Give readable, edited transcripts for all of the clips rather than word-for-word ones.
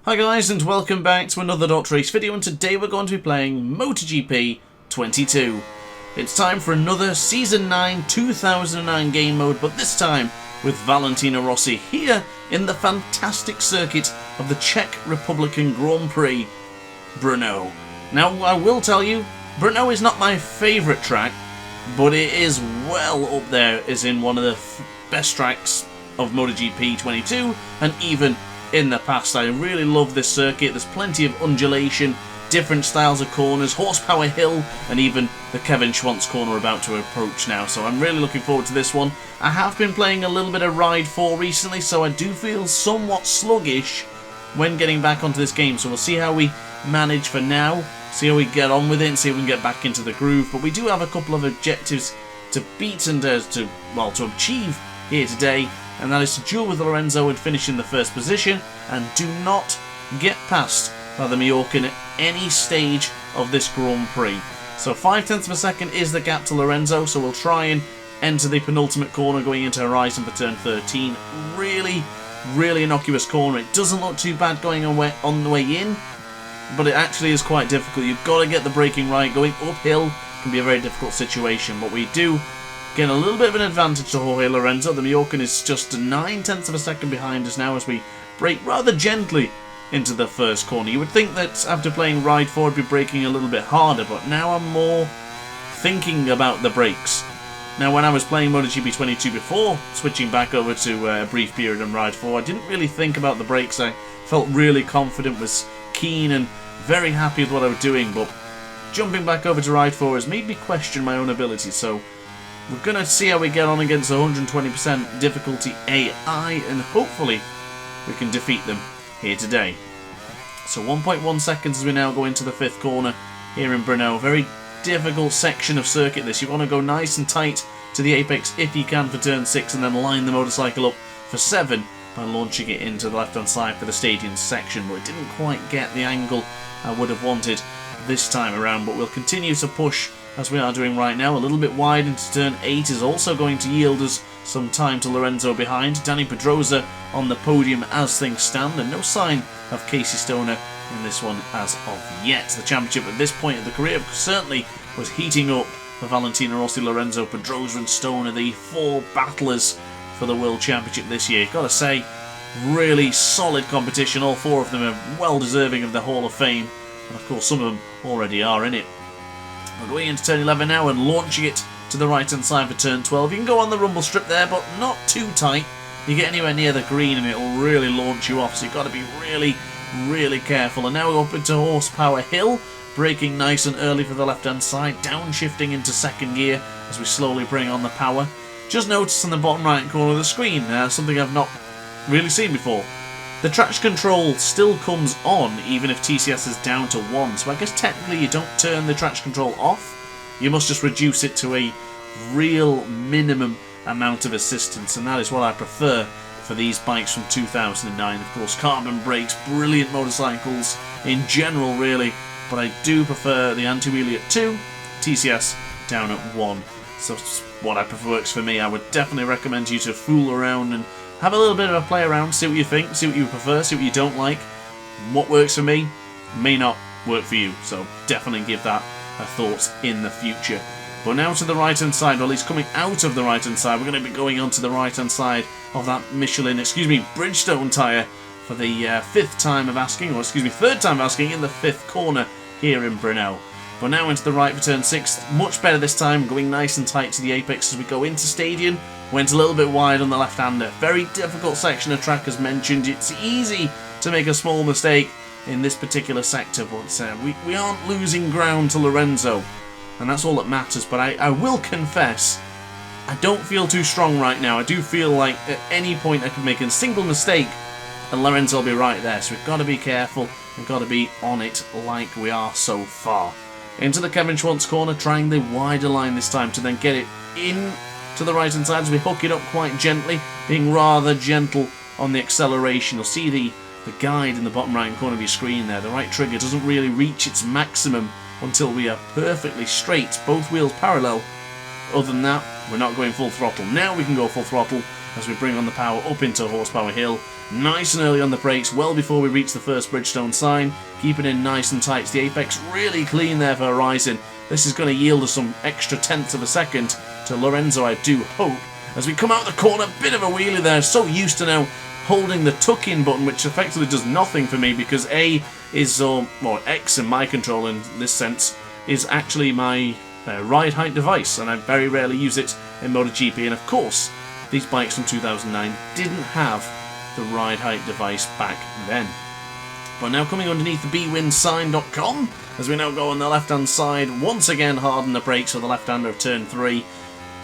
Hi guys, and welcome back to another DrAce video, and today we're going to be playing MotoGP 22. It's time for another Season 9 2009 game mode, but this time with Valentino Rossi here in the fantastic circuit of the Czech Republican Grand Prix, Brno. Now, I will tell you, Brno is not my favourite track, but it is well up there as in one of the best tracks of MotoGP 22, and even in the past. I really love this circuit. There's plenty of undulation, different styles of corners, horsepower hill, and even the Kevin Schwantz corner we're about to approach now. So I'm really looking forward to this one. I have been playing a little bit of Ride 4 recently, so I do feel somewhat sluggish when getting back onto this game. So we'll see how we manage for now, see how we get on with it, and see if we can get back into the groove. But we do have a couple of objectives to beat and to achieve here today, and that is to duel with Lorenzo and finish in the first position, and do not get past the Mallorcan at any stage of this Grand Prix. So 0.5 of a second is the gap to Lorenzo, so we'll try and enter the penultimate corner going into Horizon for turn 13. Really innocuous corner. It doesn't look too bad going on the way in, but it actually is quite difficult. You've got to get the braking right. Going uphill can be a very difficult situation, but we do get a little bit of an advantage to Jorge Lorenzo. The Mallorcan is just 0.9 of a second behind us now as we brake rather gently into the first corner. You would think that after playing Ride 4 I'd be braking a little bit harder, but now I'm more thinking about the brakes. Now, when I was playing MotoGP 22 before switching back over to a brief period on Ride 4, I didn't really think about the brakes. I felt really confident, was keen and very happy with what I was doing, but jumping back over to Ride 4 has made me question my own ability. So we're going to see how we get on against 120% difficulty AI, and hopefully we can defeat them here today. So 1.1 seconds as we now go into the fifth corner here in Brno. Very difficult section of circuit this. You want to go nice and tight to the apex if you can for turn 6, and then line the motorcycle up for 7 by launching it into the left hand side for the stadium section, but it didn't quite get the angle I would have wanted this time around. But we'll continue to push as we are doing right now. A little bit wide into turn 8 is also going to yield us some time to Lorenzo behind. Danny Pedrosa on the podium as things stand, and no sign of Casey Stoner in this one as of yet. The championship at this point of the career certainly was heating up for Valentino Rossi, Lorenzo, Pedrosa and Stoner, the four battlers for the World Championship this year. Gotta say, really solid competition. All four of them are well deserving of the Hall of Fame, and of course some of them already are in it. We're going into turn 11 now and launching it to the right hand side for turn 12. You can go on the rumble strip there, but not too tight. You get anywhere near the green and it'll really launch you off, so you've got to be really careful. And now we're up into horsepower hill, braking nice and early for the left hand side, downshifting into second gear as we slowly bring on the power. Just notice in the bottom right corner of the screen, something I've not really seen before. The traction control still comes on even if TCS is down to 1, so I guess technically you don't turn the traction control off. You must just reduce it to a real minimum amount of assistance, and that is what I prefer for these bikes from 2009. Of course, carbon brakes, brilliant motorcycles in general really, but I do prefer the anti-wheelie at 2, TCS down at 1. So what I prefer works for me. I would definitely recommend you to fool around and have a little bit of a play around, see what you think, see what you prefer, see what you don't like. What works for me may not work for you, so definitely give that a thought in the future. But now to the right hand side, or at least coming out of the right hand side, we're going to be going onto the right hand side of that Bridgestone tyre for the third time of asking in the fifth corner here in Brno. But now into the right for turn 6, much better this time, going nice and tight to the apex as we go into Stadium. Went a little bit wide on the left-hander. Very difficult section of track as mentioned. It's easy to make a small mistake in this particular sector, but we aren't losing ground to Lorenzo, and that's all that matters. But I will confess, I don't feel too strong right now. I do feel like at any point I could make a single mistake and Lorenzo will be right there, so we've got to be careful. We've got to be on it like we are so far. Into the Kevin Schwantz corner, trying the wider line this time to then get it in to the right hand side as we hook it up quite gently, being rather gentle on the acceleration. You'll see the guide in the bottom right corner of your screen there. The right trigger doesn't really reach its maximum until we are perfectly straight, both wheels parallel. Other than that, we're not going full throttle. Now we can go full throttle as we bring on the power up into Horsepower Hill. Nice and early on the brakes, well before we reach the first Bridgestone sign. Keeping in nice and tight to the apex, really clean there for Horizon. This is going to yield us some extra tenths of a second to Lorenzo, I do hope. As we come out the corner, bit of a wheelie there, so used to now holding the tuck-in button, which effectively does nothing for me because A is, or X in my control in this sense, is actually my ride height device, and I very rarely use it in MotoGP. And of course, these bikes from 2009 didn't have the ride height device back then. But now coming underneath the bwinsign.com, as we now go on the left-hand side, once again harden the brakes for the left-hander of turn 3.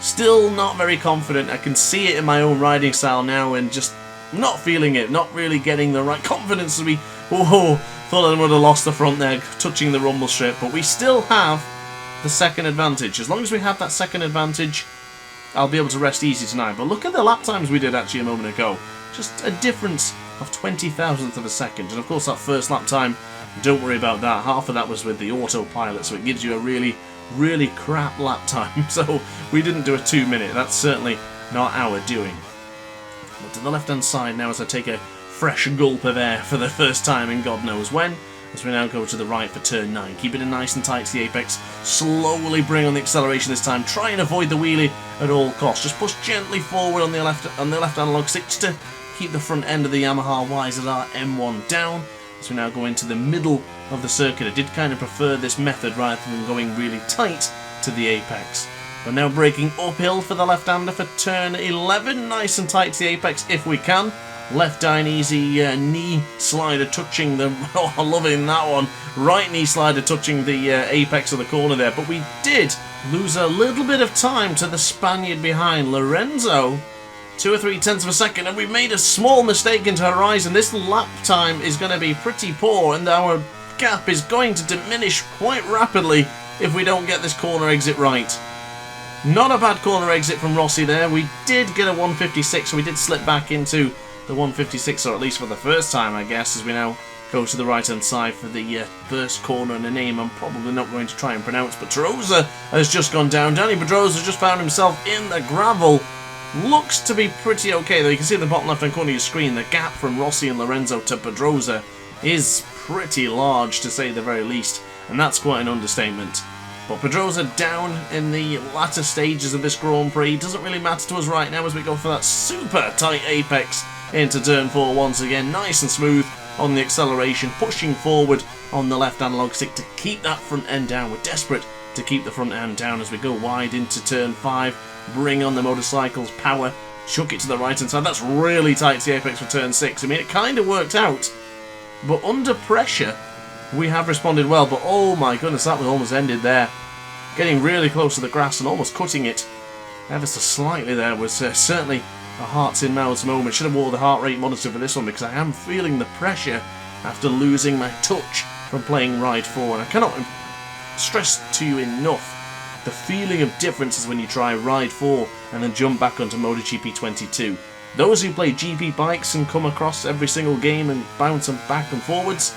Still not very confident. I can see it in my own riding style now and just not feeling it, not really getting the right confidence as we thought I would have lost the front there, touching the rumble strip, but we still have the second advantage. As long as we have that second advantage, I'll be able to rest easy tonight. But look at the lap times we did actually a moment ago. Just a difference of 20,000th of a second. And of course that first lap time, don't worry about that. Half of that was with the autopilot, so it gives you a really crap lap time. So we didn't do a 2 minute. That's certainly not our doing. But to the left-hand side now as I take a fresh gulp of air for the first time in God knows when, as we now go to the right for turn 9. Keep it in nice and tight to the apex. Slowly bring on the acceleration this time. Try and avoid the wheelie at all costs. Just push gently forward on the left analog stick just to keep the front end of the Yamaha YZR M1 down. As we now go into the middle of the circuit. I did kind of prefer this method rather than going really tight to the apex. We're now braking uphill for the left-hander for turn 11. Nice and tight to the apex if we can. Left down easy knee slider touching the... Oh, loving that one. Right knee slider touching the apex of the corner there. But we did lose a little bit of time to the Spaniard behind, Lorenzo. 2 or 3 tenths of a second, and we've made a small mistake into Horizon. This lap time is going to be pretty poor, and our gap is going to diminish quite rapidly if we don't get this corner exit right. Not a bad corner exit from Rossi there. We did get a 156, so we did slip back into the 156, or at least for the first time, I guess, as we now go to the right-hand side for the first corner, and a name I'm probably not going to try and pronounce, but Pedrosa has just gone down. Danny Pedrosa has just found himself in the gravel. Looks to be pretty okay, though. You can see in the bottom left-hand corner of your screen, the gap from Rossi and Lorenzo to Pedrosa is pretty large, to say the very least, and that's quite an understatement. But Pedrosa down in the latter stages of this Grand Prix. Doesn't really matter to us right now as we go for that super tight apex into turn 4 once again. Nice and smooth on the acceleration, pushing forward on the left analog stick to keep that front end down. We're desperate to keep the front end down as we go wide into turn 5. Bring on the motorcycle's power, chuck it to the right hand side. That's really tight to the apex for turn 6. I mean, it kind of worked out, but under pressure we have responded well. But oh my goodness, that was almost ended there. Getting really close to the grass and almost cutting it ever so slightly there was certainly a hearts in mouths moment. Should have wore the heart rate monitor for this one because I am feeling the pressure after losing my touch from playing Ride 4. And I cannot stress to you enough the feeling of differences when you try Ride 4 and then jump back onto MotoGP 22. Those who play GP bikes and come across every single game and bounce them back and forwards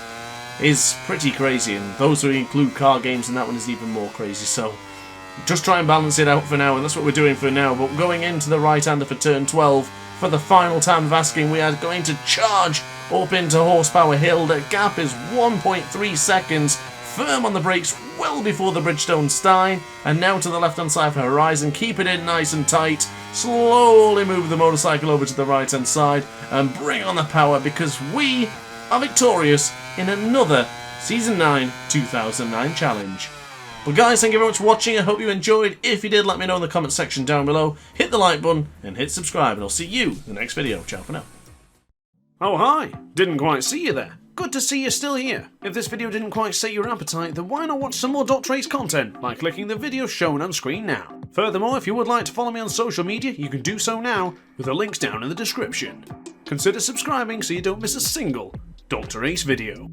is pretty crazy, and those who include car games, and that one is even more crazy. So just try and balance it out for now, and that's what we're doing for now. But going into the right-hander for turn 12 for the final time of asking, we are going to charge up into Horsepower Hill. The gap is 1.3 seconds, firm on the brakes well before the Bridgestone Stein, and now to the left-hand side for Horizon. Keep it in nice and tight, slowly move the motorcycle over to the right-hand side and bring on the power, because we are victorious in another Season 9 2009 challenge. But guys, thank you very much for watching. I hope you enjoyed. If you did, let me know in the comment section down below. Hit the like button and hit subscribe, and I'll see you in the next video. Ciao for now. Oh hi, didn't quite see you there. Good to see you're still here. If this video didn't quite set your appetite, then why not watch some more DrAce content by clicking the video shown on screen now. Furthermore, if you would like to follow me on social media, you can do so now with the links down in the description. Consider subscribing so you don't miss a single DrAce video.